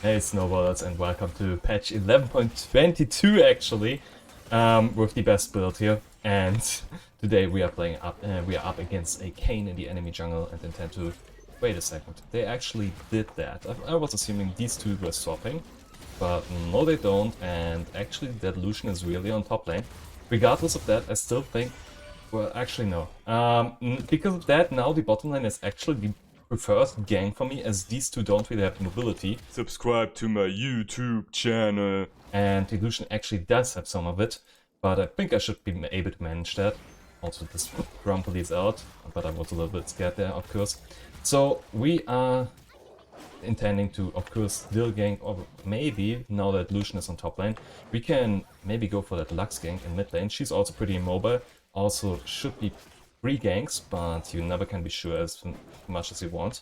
Hey Snowballers, and welcome to patch 11.22 actually, with the best build here. And today we are playing up. We are up against a Kayn in the enemy jungle and intend to. Wait a second. They actually did that. I was assuming these two were swapping, but no, they don't. And actually, that Lucian is really on top lane. Regardless of that, I still think. Well, actually no. Because of that, now the bottom lane is actually the preferred gang for me, as these two don't really have mobility. Subscribe to my YouTube channel. And the Lucian actually does have some of it, but I think I should be able to manage that. Also, this Grumpy is out, but I was a little bit scared there, of course. So we are intending to, of course, still gank, or maybe, now that Lucian is on top lane, we can maybe go for that Lux gank in mid lane. She's also pretty immobile, also should be free ganks, but you never can be sure as much as you want.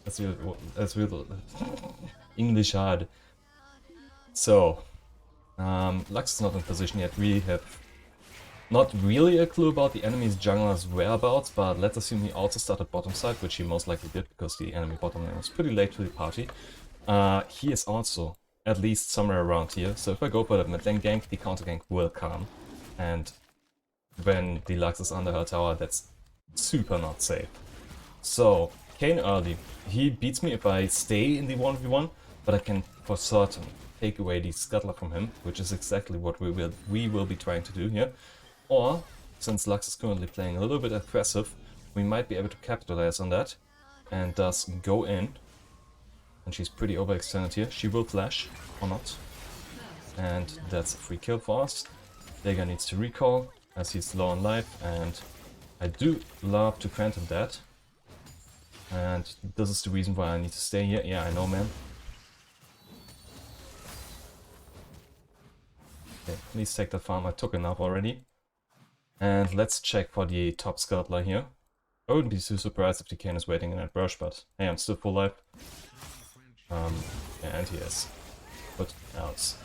As you English hard. So, Lux is not in position yet. We have not really a clue about the enemy's jungler's whereabouts, but let's assume he also started bottom side, which he most likely did because the enemy bottom lane was pretty late to the party. He is also at least somewhere around here, so if I go for the mid lane gank, the counter gank will come. And when the Lux is under her tower, that's super not safe. So, Kayn early. He beats me if I stay in the 1v1, but I can for certain take away the scuttler from him, which is exactly what we will be trying to do here. Or, since Lux is currently playing a little bit aggressive, we might be able to capitalize on that and thus go in. And she's pretty overextended here. She will flash, or not. And that's a free kill for us. Vega needs to recall, as he's low on life, and I do love to grant him that. And this is the reason why I need to stay here. Yeah, I know, man. Okay, please take the farm. I took enough already. And let's check for the top scuttler here. I wouldn't be too surprised if the Kayn is waiting in that brush, but hey, I'm still full life. And he is. But else.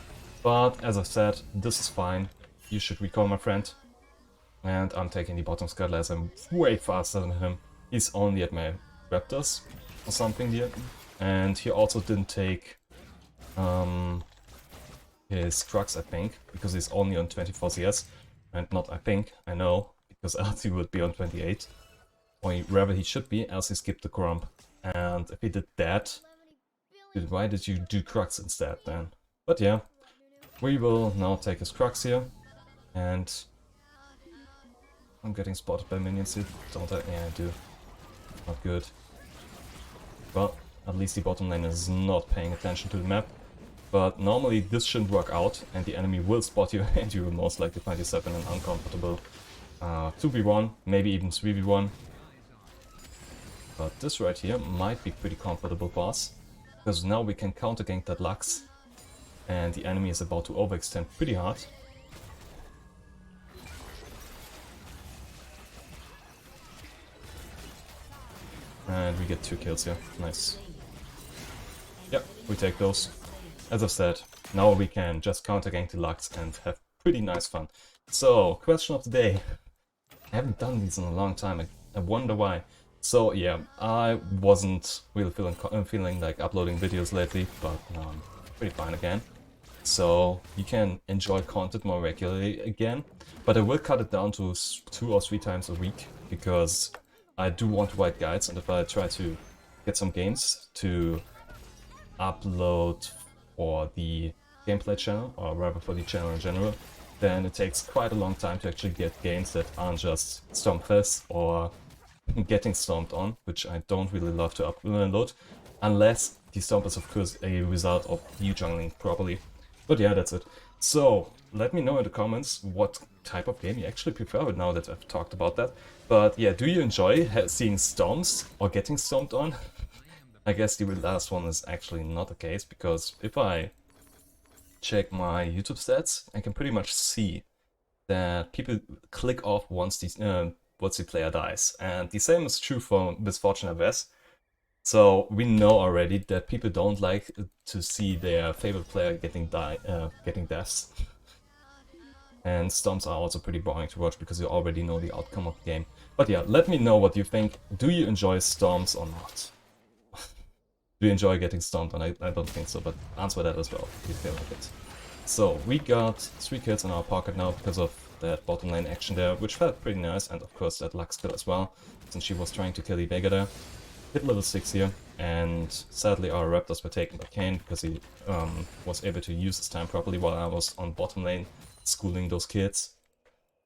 But as I said, this is fine. You should recall, my friend. And I'm taking the bottom scuttler as I'm way faster than him. He's only at my raptors or something here. And he also didn't take his Crux, I think, because he's only on 24 CS. And not I think, I know, because else he would be on 28. Or rather he should be, else he skipped the Grump. And if he did that, why did you do Crux instead then? But yeah, we will now take his Crux here. And I'm getting spotted by minions here, don't I? Yeah, I do. Not good. Well, at least the bottom lane is not paying attention to the map. But normally this shouldn't work out, and the enemy will spot you, and you will most likely find yourself in an uncomfortable 2v1, maybe even 3v1. But this right here might be pretty comfortable for us, because now we can counter gank that Lux, and the enemy is about to overextend pretty hard. And we get 2 kills here. Nice. Yep, we take those. As I said, now we can just counter gank the Lux and have pretty nice fun. So, question of the day. I haven't done these in a long time. I wonder why. So yeah, I wasn't really feeling like uploading videos lately, but now I'm pretty fine again. So you can enjoy content more regularly again, but I will cut it down to 2 or 3 times a week, because I do want to write guides, and if I try to get some games to upload for the gameplay channel, or rather for the channel in general, then it takes quite a long time to actually get games that aren't just Stompfest or getting stomped on, which I don't really love to upload, unless the stomp is of course a result of you jungling properly. But yeah, that's it. So, let me know in the comments what type of game you actually prefer now that I've talked about that. But yeah, do you enjoy seeing stomps or getting stomped on? I guess the last one is actually not the case, because if I check my YouTube stats, I can pretty much see that people click off once the player dies. And the same is true for Misfortune FS. So we know already that people don't like to see their favorite player getting deaths. And stomps are also pretty boring to watch because you already know the outcome of the game. But yeah, let me know what you think. Do you enjoy stomps or not? Do you enjoy getting stomped? And I don't think so, but answer that as well if you feel like it. So we got 3 kills in our pocket now because of that bottom lane action there, which felt pretty nice, and of course that Lux kill as well, since she was trying to kill the Vega there. Hit level 6 here, and sadly our Raptors were taken by Kayn because he was able to use his time properly while I was on bottom lane schooling those kids.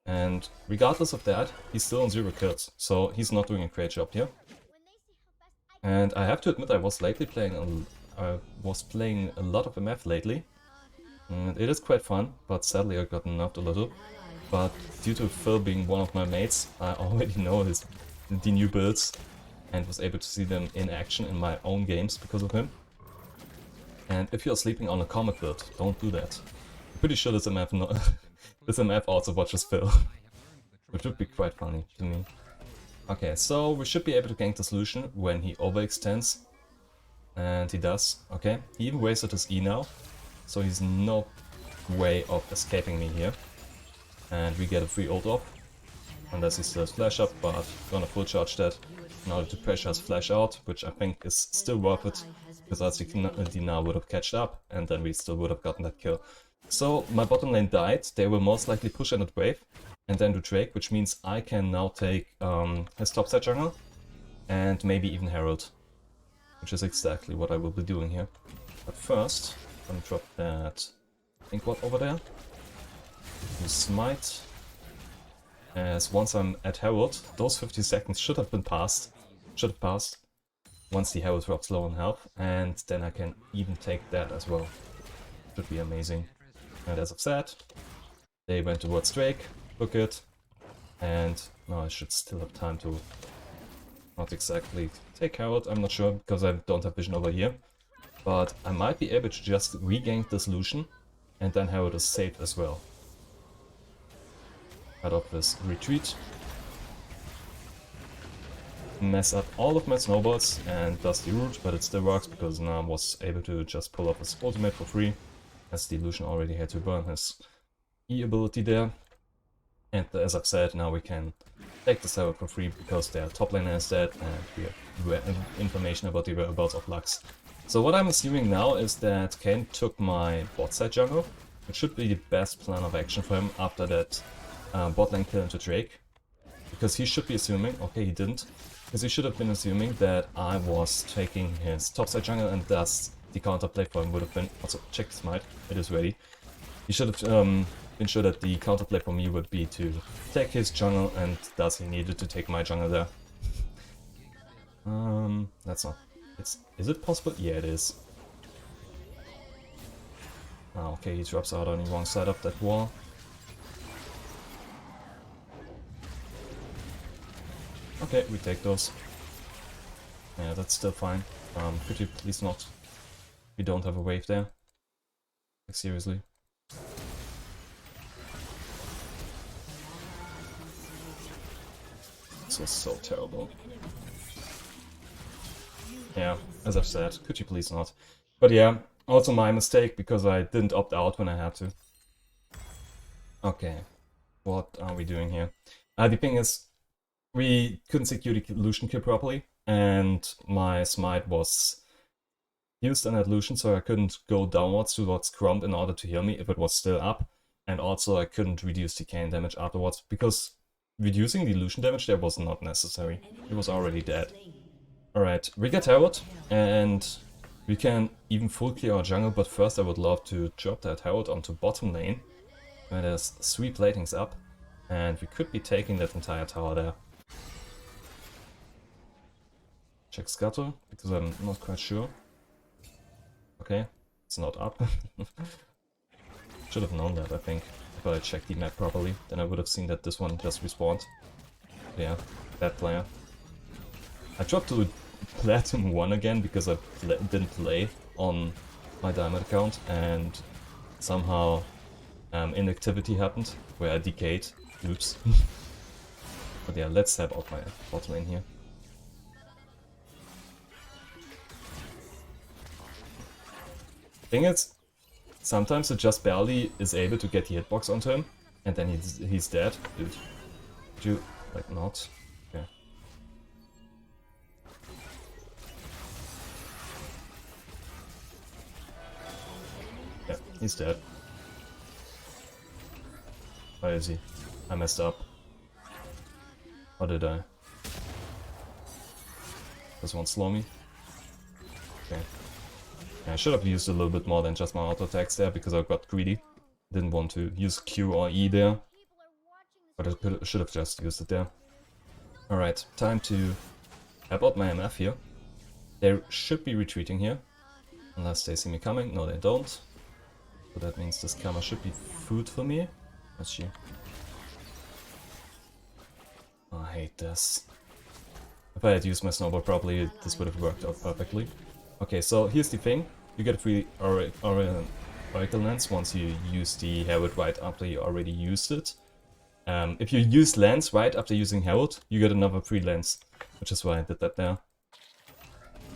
And regardless of that, he's still on 0 kills, so he's not doing a great job here. And I have to admit I was playing a lot of MF lately. And it is quite fun, but sadly I got nerfed a little. But due to Phil being one of my mates, I already know the new builds and was able to see them in action in my own games because of him. And if you're sleeping on a Comet build, don't do that. I'm pretty sure this MF also watches Phil, which would be quite funny to me. Okay, so we should be able to gank the solution when he overextends. And he does. Okay, he even wasted his E now, so he's no way of escaping me here. And we get a free ult off, unless he still has flash up, but gonna full charge that in order to pressure his flash out, which I think is still worth it, because else the now would have catched up, and then we still would have gotten that kill. So my bottom lane died, they will most likely push in at wave, and then do Drake, which means I can now take his topside jungle, and maybe even Herald, which is exactly what I will be doing here. But first, I'm gonna drop that Inkward over there. You smite, as once I'm at Herald, those 50 seconds should have passed, once the Herald drops low on health, and then I can even take that as well. Should be amazing. And as I've said, they went towards Drake, book it, and now I should still have time to not exactly take Herald, I'm not sure, because I don't have vision over here, but I might be able to just regain the solution, and then Herald is safe as well. Cut off this retreat, mess up all of my snowballs and does the root, but it still works because now I was able to just pull off his ultimate for free, as the Illusion already had to burn his E ability there. And as I've said, now we can take the Herald for free because their top laner is dead and we have information about the whereabouts of Lux. So what I'm assuming now is that Kayn took my bot side jungle, which should be the best plan of action for him after that bot lane kill into Drake. Because he should be assuming, okay he didn't, because he should have been assuming that I was taking his topside jungle and thus the counterplay for him would have been, also check smite, it is ready. He should have been sure that the counterplay for me would be to take his jungle and thus he needed to take my jungle there. That's not, is it possible? Yeah it is. Ah, okay, he drops out on the wrong side of that wall. Okay, we take those. Yeah, that's still fine. Could you please not? We don't have a wave there. Like, seriously. This was so terrible. Yeah, as I've said, could you please not? But yeah, also my mistake because I didn't opt out when I had to. Okay, what are we doing here? The thing is, we couldn't secure the illusion kill properly, and my smite was used on that illusion, so I couldn't go downwards towards Gromp in order to heal me if it was still up, and also I couldn't reduce the Kayn damage afterwards, because reducing the illusion damage there was not necessary. He was already dead. Alright, we get Herald, and we can even full clear our jungle, but first I would love to drop that Herald onto bottom lane, where there's 3 platings up, and we could be taking that entire tower there. Check Scuttle, because I'm not quite sure. Okay, it's not up. Should have known that, I think. If I checked the map properly, then I would have seen that this one just respawned. Yeah, bad player. I dropped to Platinum 1 again because I didn't play on my Diamond account, and somehow inactivity happened, where I decayed. Oops. But yeah, let's step out my bot lane here. Thing is, sometimes it just barely is able to get the hitbox onto him, and then he's dead. Dude, could you, like, not? Okay. Yeah, he's dead. Where is he? I messed up. Or did I? Does one slow me? Okay. Yeah, I should have used a little bit more than just my auto attacks there because I got greedy. Didn't want to use Q or E there. But I should have just used it there. Alright, time to help out my MF here. They should be retreating here. Unless they see me coming. No, they don't. So that means this Karma should be food for me. Let's see. Oh, I hate this. If I had used my snowball properly, this would have worked out perfectly. Okay, so here's the thing. You get a free Oracle Lens once you use the Herald right after you already used it. If you use Lens right after using Herald, you get another free Lens. Which is why I did that there.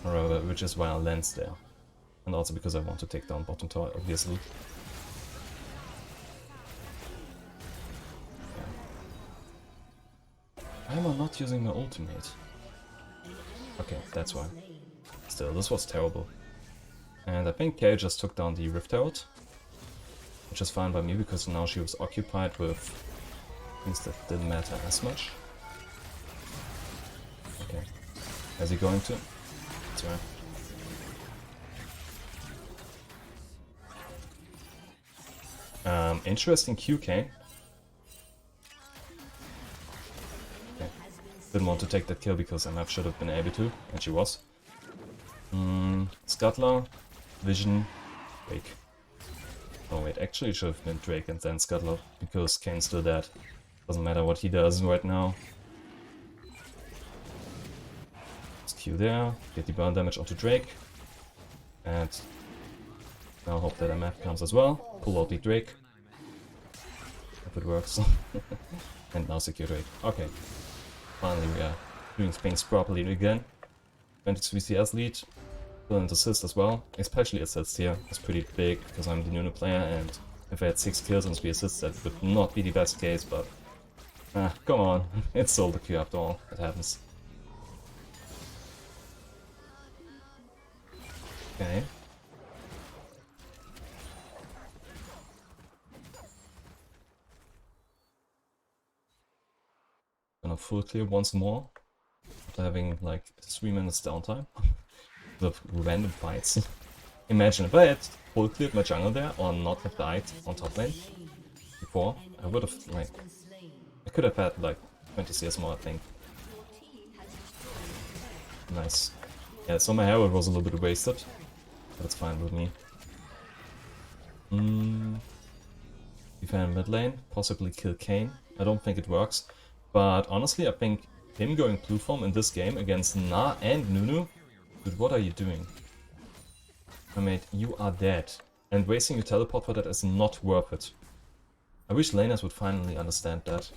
Or which is why I Lens there. And also because I want to take down bottom tower, obviously. Why am I not using my ultimate? Okay, that's why. Still, this was terrible. And I think Kay just took down the Rift Herald. Which is fine by me, because now she was occupied with things that didn't matter as much. Okay. Is he going to? That's right. Interesting QK. Okay. Didn't want to take that kill because MF should have been able to, and she was. Scuttler, Vision, Drake. Oh wait, actually it should have been Drake and then Scuttler, because Kane's still dead. Doesn't matter what he does right now. Let's Q there, get the burn damage onto Drake. And now hope that MF comes as well. Pull out the Drake. If it works. And now secure Drake. Okay. Finally we are doing things properly again. 23 CS lead. Brilliant assist as well. Especially assist here is pretty big because I'm the Nunu player, and if I had 6 kills and 3 assists that would not be the best case, but come on. It's solo queue after all. It happens. Okay. Gonna full clear once more after having like 3 minutes downtime of random fights. Imagine if I had full cleared my jungle there or not have died on top lane before, I would have like I could have had like 20 CS more, I think. Nice. Yeah, so my Herald was a little bit wasted, but it's fine with me. Defend mid lane, possibly kill Kayn. I don't think it works. But honestly, I think him going blue form in this game against Na and Nunu, dude, what are you doing? I mean, you are dead. And wasting your teleport for that is not worth it. I wish laners would finally understand that.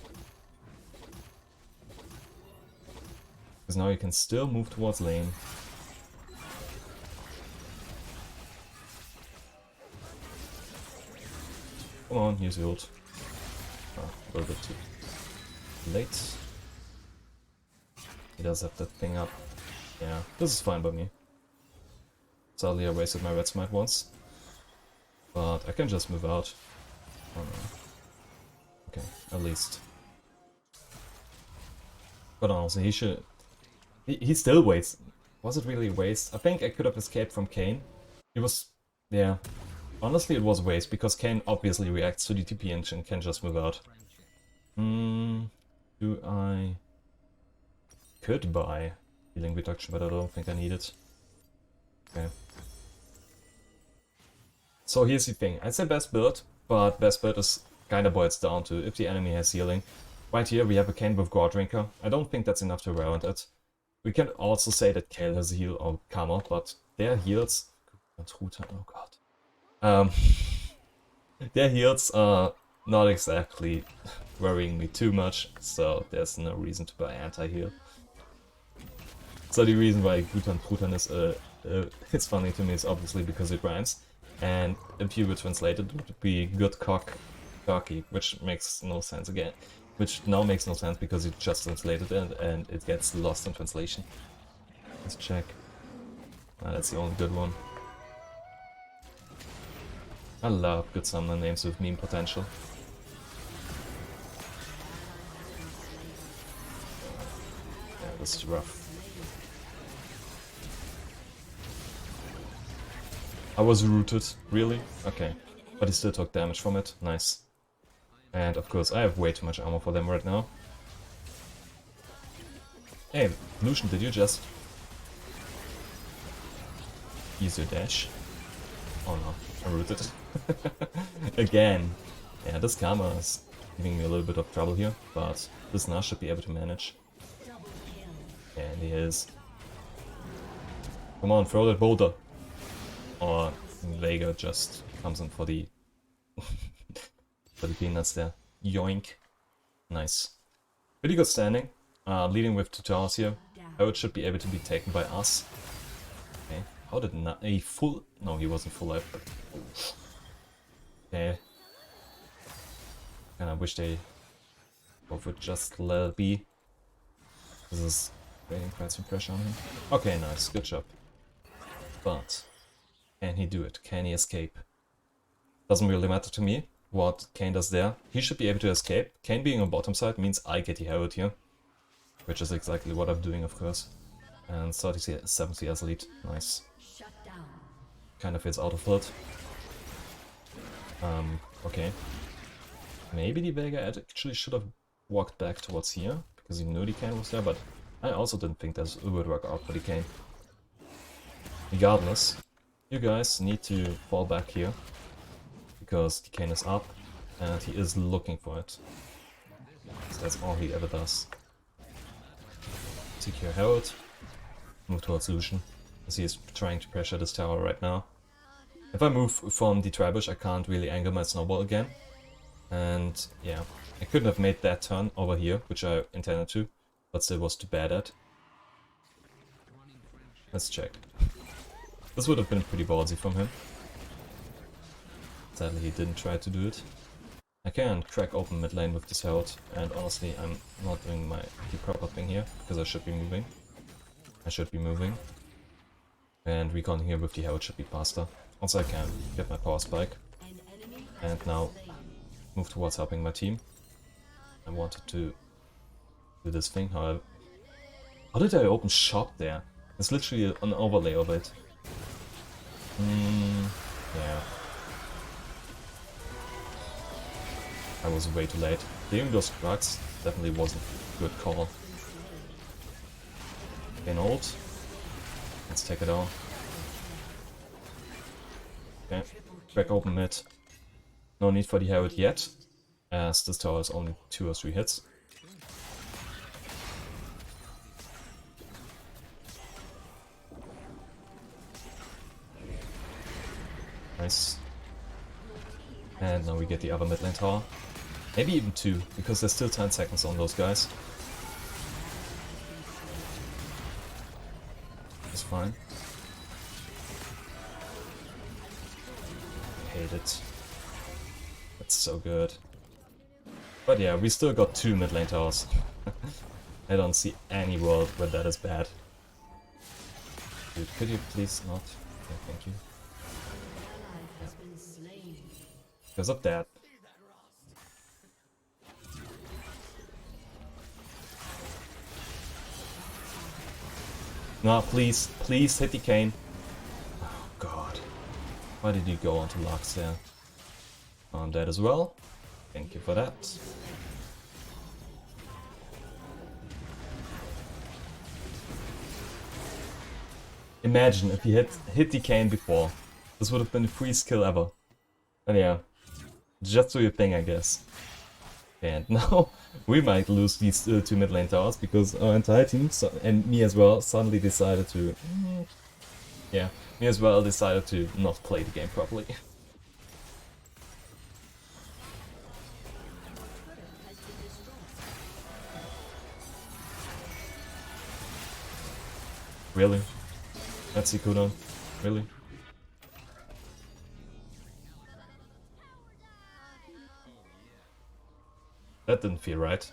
Because now you can still move towards lane. Come on, use your ult. Oh, a little bit too late. He does have that thing up. Yeah, this is fine by me. Sadly I wasted my red smite once. But I can just move out. Oh no. Okay, at least. But honestly, he should... He still wastes. Was it really a waste? I think I could have escaped from Kayn. It was... yeah. Honestly, it was a waste, because Kayn obviously reacts to the TP engine and can just move out. Do I... Could buy healing reduction, but I don't think I need it. Okay. So here's the thing. I'd say best build, but best build is kinda boils down to if the enemy has healing. Right here we have a Kayn with Gore Drinker. I don't think that's enough to warrant it. We can also say that Kayle has a heal or Karma, but their heals... Oh god. Their heals are not exactly worrying me too much, so there's no reason to buy anti-heal. So the reason why Gutan Trutan is it's funny to me is obviously because it rhymes, and if you were translated it would be good cock turkey, which makes no sense again. Which now makes no sense because you just translated it and it gets lost in translation. Let's check. That's the only good one. I love good summoner names with meme potential. Yeah, this is rough. I was rooted, really? Okay. But he still took damage from it, nice. And of course I have way too much armor for them right now. Hey, Lucian, did you just use your dash? Oh no, I rooted. Again. Yeah, this karma is giving me a little bit of trouble here, but this Nash should be able to manage. And he is. Come on, throw that boulder. Or Vega just comes in for the for the peanuts there. Yoink. Nice. Pretty good standing. Leading with 2 towers here. Howard should be able to be taken by us. Okay. How did not a full? No, he wasn't full life. But... Okay. And I wish they both would just let it be. This is creating quite some pressure on him. Okay, nice, good job. But can he do it? Can he escape? Doesn't really matter to me what Kayn does there. He should be able to escape. Kayn being on bottom side means I get the Herald here. Which is exactly what I'm doing, of course. And 37 CS lead. Nice. Kind of feels out of field. Okay. Maybe the Vega actually should have walked back towards here, because he knew the Kayn was there, but I also didn't think that it would work out for the Kayn. Regardless, you guys need to fall back here, because the Kayn is up, and he is looking for it. So that's all he ever does. Secure Herald, move towards Lucian, as he is trying to pressure this tower right now. If I move from the Tribush, I can't really angle my snowball again. And yeah, I couldn't have made that turn over here, which I intended to, but still was too bad at. Let's check. This would have been pretty ballsy from him. Sadly, he didn't try to do it. I can crack open mid lane with this Herald, and honestly, I'm not doing the proper thing here, because I should be moving. And recon here with the Herald should be faster. Also, I can get my power spike. And now move towards helping my team. I wanted to do this thing, however. How did I open shop there? It's literally an overlay of it. Yeah. I was way too late. Doing those drugs definitely wasn't a good call. Gain ult. Let's take it on. Okay, back open mid. No need for the Herald yet, as this tower is only 2 or 3 hits. Nice. And now we get the other mid lane tower. Maybe even 2, because there's still 10 seconds on those guys. It's fine. I hate it. That's so good. But yeah, we still got 2 mid lane towers. I don't see any world where that is bad. Dude, could you please not? Okay, thank you. Yeah. Because of that. No, please, please hit the Kayn. Oh god. Why did you go onto Lux there? I'm dead as well. Thank you for that. Imagine if he hit the Kayn before. This would have been the freest kill ever. And yeah, just do your thing, I guess. And now we might lose these 2 mid lane towers, because our entire team, and me as well, suddenly decided to... Yeah, me as well decided to not play the game properly. Really? That's the cooldown? Really? That didn't feel right.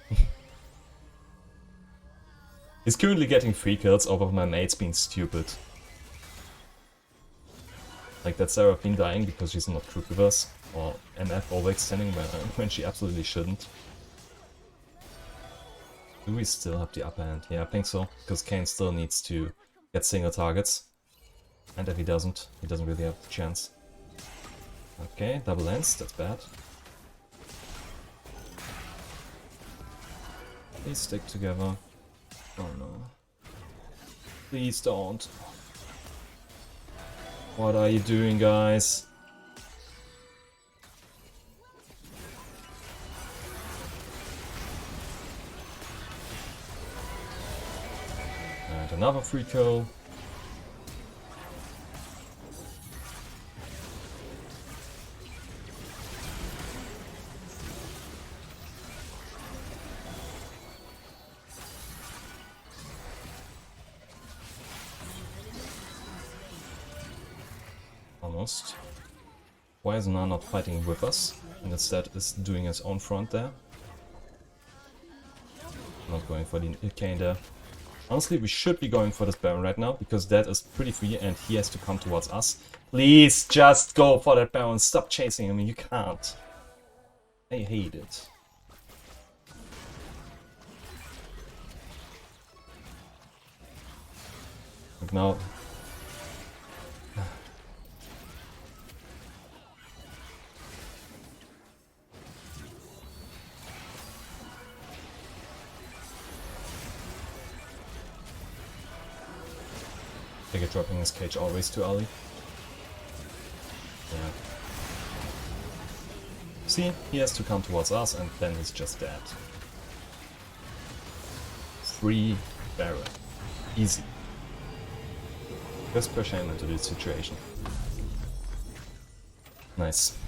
He's currently getting 3 kills over my mates being stupid. Like that Seraphine dying because she's not crook with us, or MF overextending when she absolutely shouldn't. Do we still have the upper hand? Yeah, I think so, because Kane still needs to get single targets. And if he doesn't really have the chance. Okay, double lens, that's bad. Please stick together. Oh no. Please don't. What are you doing, guys? And another free kill. Almost. Why is Na not fighting with us? And instead is doing his own front there. Not going for the Kane there. Honestly, we should be going for this Baron right now, because that is pretty free and he has to come towards us. Please, just go for that Baron. Stop chasing him. You can't. I hate it. Look now. Figure dropping his cage always too early. Yeah. See, he has to come towards us and then he's just dead. Free Baron. Easy. Just push him into the situation. Nice.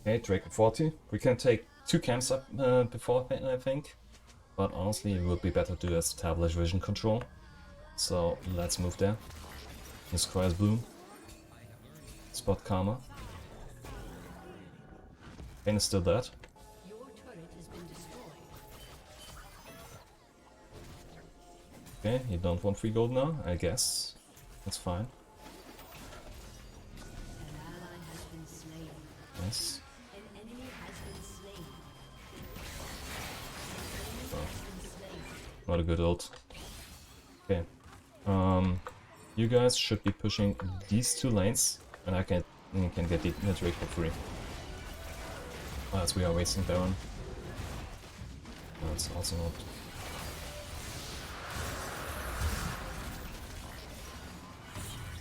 Okay, Drake at 40. We can take 2 camps up before, I think. But honestly, it would be better to establish vision control. So let's move there. Use Squire's Bloom. Spot Karma. Kane is still dead. Okay, you don't want free gold now, I guess. That's fine. Nice. Oh. Not a good ult. Okay. You guys should be pushing these 2 lanes, and I can get the Drake for free. As we are wasting Baron. That's also not.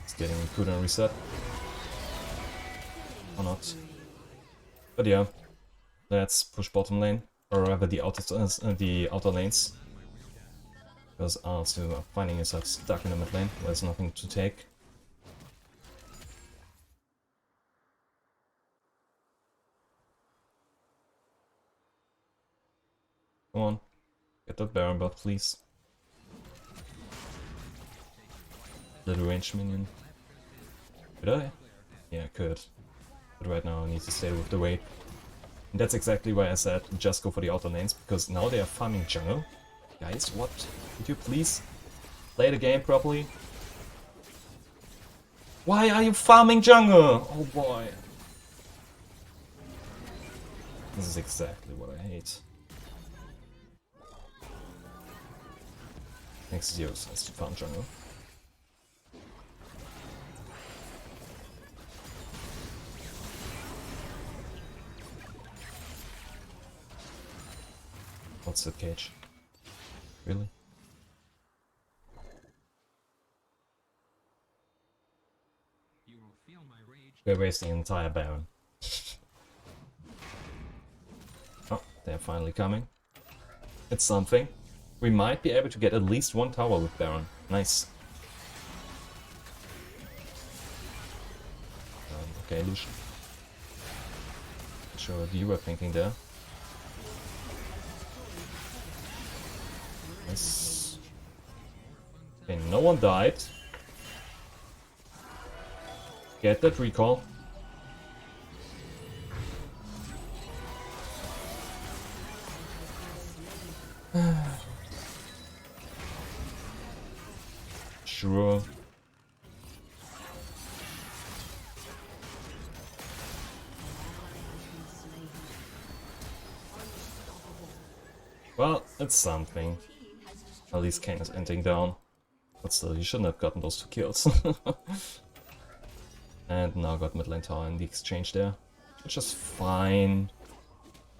It's getting cooldown reset. Or not. But yeah, let's push bottom lane, or rather the outer lanes. Because also finding yourself stuck in the mid lane, there's nothing to take. Come on, get that Baron buff, please. Little range minion. Could I? Yeah, I could. But right now I need to stay with the wave. And that's exactly why I said just go for the outer lanes, because now they are farming jungle. Guys, what? Could you please play the game properly? Why are you farming jungle? Oh boy. This is exactly what I hate. Next Zeus has to farm jungle. What's that cage? Really? We're wasting an entire Baron. Oh, they're finally coming. It's something. We might be able to get at least 1 tower with Baron. Nice. Okay, Lucian. Not sure what you were thinking there. Nice. Okay, no one died. Get that recall. Sure. Well, it's something. At least Kane is ending down. But still, he shouldn't have gotten those 2 kills. And now got mid lane tower in the exchange there. Which is fine.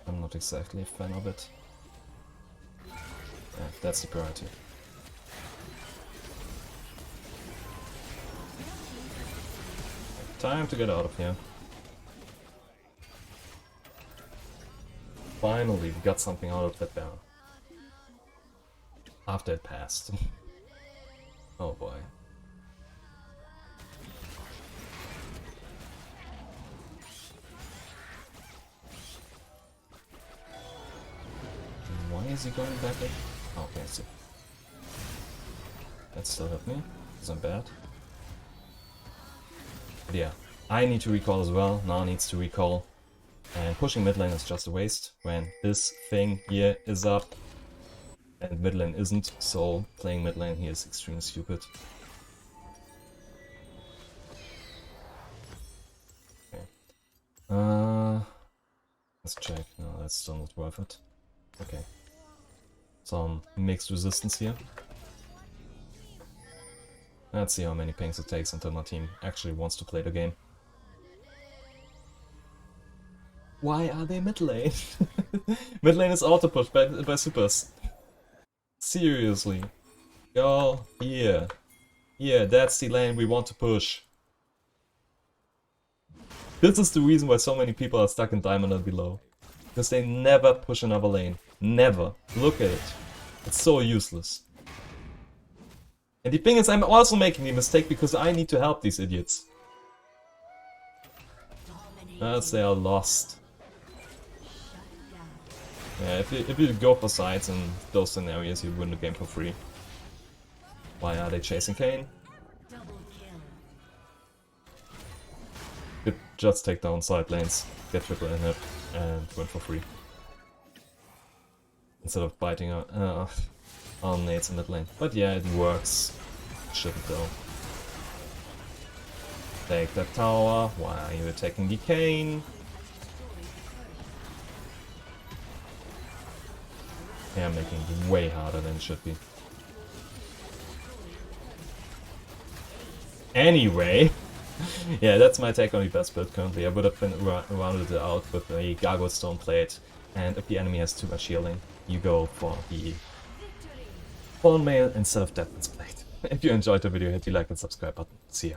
I'm not exactly a fan of it. Yeah, that's the priority. Time to get out of here. Finally, we got something out of that Baron. After it passed. Oh boy. Why is he going back in? Oh, okay, I see. That still hurt me, because I'm bad. But yeah, I need to recall as well, now needs to recall. And pushing mid lane is just a waste when this thing here is up and mid lane isn't, so playing mid lane here is extremely stupid. Okay. Let's check. No, that's still not worth it. Okay. Some mixed resistance here. Let's see how many pings it takes until my team actually wants to play the game. Why are they mid lane? Mid lane is auto pushed by supers. Seriously. Go here. Here, that's the lane we want to push. This is the reason why so many people are stuck in Diamond and below. Because they never push another lane. Never. Look at it. It's so useless. And the thing is, I'm also making the mistake because I need to help these idiots. As they are lost. Yeah, if you go for sides in those scenarios, you win the game for free. Why are they chasing Kane? Could just take down side lanes, get triple inhib, and win for free. Instead of biting on nades in that lane. But yeah, it works. Shouldn't though. Take that tower. Why are you attacking the Kane? Yeah, making it way harder than it should be. Anyway, yeah, that's my take on the best build currently. I would have been rounded it out with a Gargoyle Stone plate, and if the enemy has too much healing, you go for the Bone Mail instead of Deathman's Plate. If you enjoyed the video, hit the like and subscribe button. See ya.